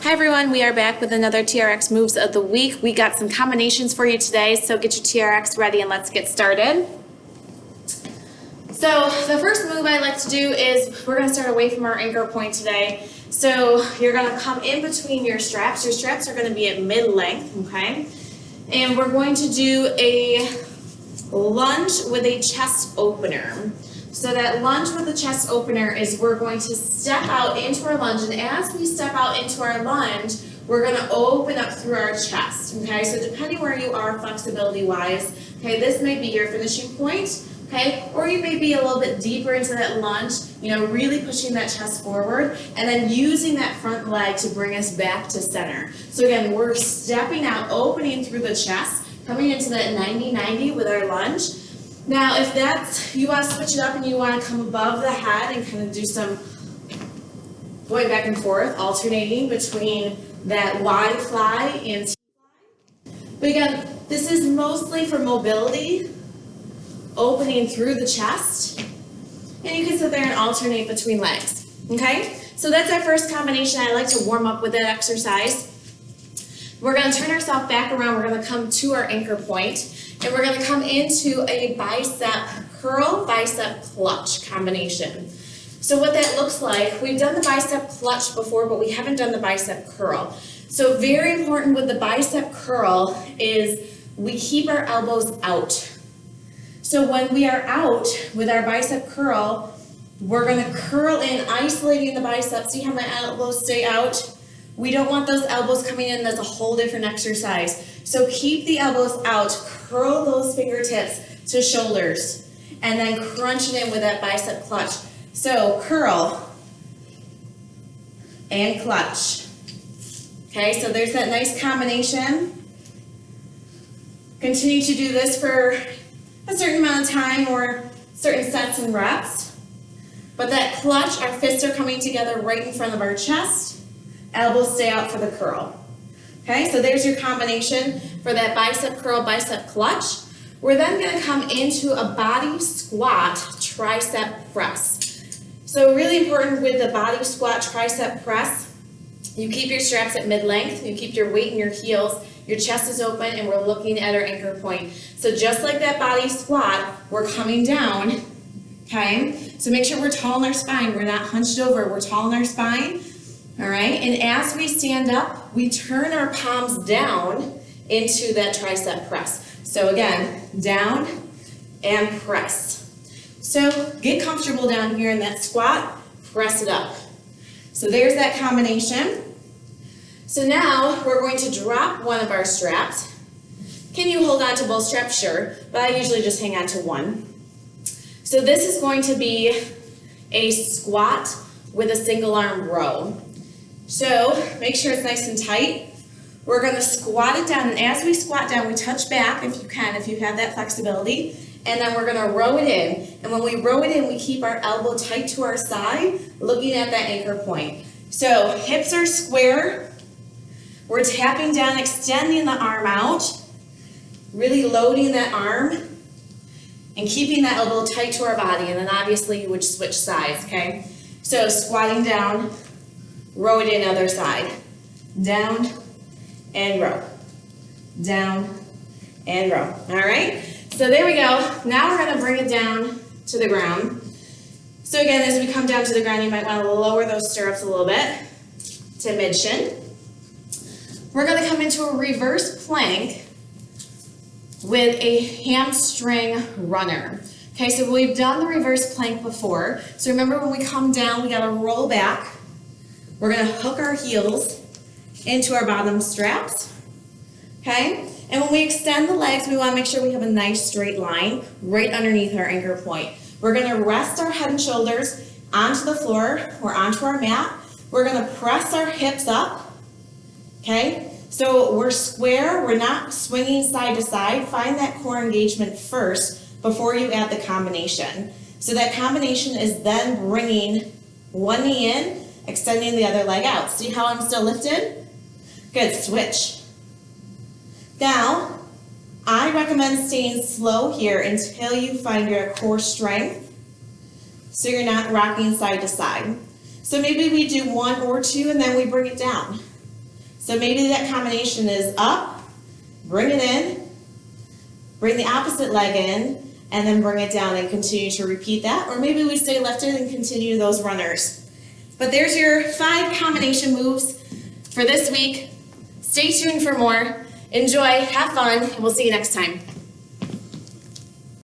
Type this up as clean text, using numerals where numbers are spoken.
Hi everyone, we are back with another TRX Moves of the Week. We got some combinations for you today, so get your TRX ready and let's get started. So the first move I like to do is we're going to start away from our anchor point today. So you're going to come in between your straps. Your straps are going to be at mid-length, okay? And we're going to do a lunge with a chest opener. So that lunge with the chest opener is we're going to step out into our lunge, and as we step out into our lunge, we're going to open up through our chest, okay? So depending where you are flexibility-wise, okay, this may be your finishing point, okay? Or you may be a little bit deeper into that lunge, really pushing that chest forward, and then using that front leg to bring us back to center. So again, we're stepping out, opening through the chest, coming into that 90-90 with our lunge. Now, if that's, you want to switch it up and you want to come above the head and kind of do some going back and forth, alternating between that wide fly and T-fly. But again, this is mostly for mobility, opening through the chest, and you can sit there and alternate between legs, okay? So that's our first combination. I like to warm up with that exercise. We're going to turn ourselves back around. We're going to come to our anchor point. And we're going to come into a bicep curl, bicep clutch combination. So what that looks like, we've done the bicep clutch before, but we haven't done the bicep curl. So very important with the bicep curl is we keep our elbows out. So when we are out with our bicep curl, we're going to curl in, isolating the bicep. See how my elbows stay out? We don't want those elbows coming in. That's a whole different exercise. So keep the elbows out, curl those fingertips to shoulders, and then crunch it in with that bicep clutch. So curl and clutch. Okay, so there's that nice combination. Continue to do this for a certain amount of time or certain sets and reps. But that clutch, our fists are coming together right in front of our chest. Elbows stay out for the curl. Okay, so there's your combination for that bicep curl, bicep clutch. We're then going to come into a body squat, tricep press. So really important with the body squat, tricep press, you keep your straps at mid-length, you keep your weight in your heels, your chest is open, and we're looking at our anchor point. So just like that body squat, we're coming down, okay? So make sure we're tall in our spine, we're not hunched over, we're tall in our spine. All right, and as we stand up, we turn our palms down into that tricep press. So again, down and press. So get comfortable down here in that squat, press it up. So there's that combination. So now we're going to drop one of our straps. Can you hold on to both straps? Sure, but I usually just hang on to one. So this is going to be a squat with a single arm row. So make sure it's nice and tight. We're going to squat it down, and as we squat down, we touch back if you can, if you have that flexibility, and then we're going to row it in. And when we row it in, we keep our elbow tight to our side, looking at that anchor point. So hips are square. We're tapping down, extending the arm out, really loading that arm, and keeping that elbow tight to our body. And then obviously you would switch sides, okay? So squatting down, row it in other side, down and row, down and row. All right, so there we go. Now we're going to bring it down to the ground. So again, as we come down to the ground, you might want to lower those stirrups a little bit to mid-shin. We're going to come into a reverse plank with a hamstring runner. Okay, so we've done the reverse plank before. So remember, when we come down, we got to roll back. We're going to hook our heels into our bottom straps, okay? And when we extend the legs, we want to make sure we have a nice straight line right underneath our anchor point. We're going to rest our head and shoulders onto the floor or onto our mat. We're going to press our hips up, okay? So we're square, we're not swinging side to side. Find that core engagement first before you add the combination. So that combination is then bringing one knee in, extending the other leg out. See how I'm still lifted? Good, switch. Now, I recommend staying slow here until you find your core strength so you're not rocking side to side. So maybe we do one or two and then we bring it down. So maybe that combination is up, bring it in, bring the opposite leg in, and then bring it down and continue to repeat that. Or maybe we stay lifted and continue those runners. But there's your 5 combination moves for this week. Stay tuned for more. Enjoy, have fun, and we'll see you next time.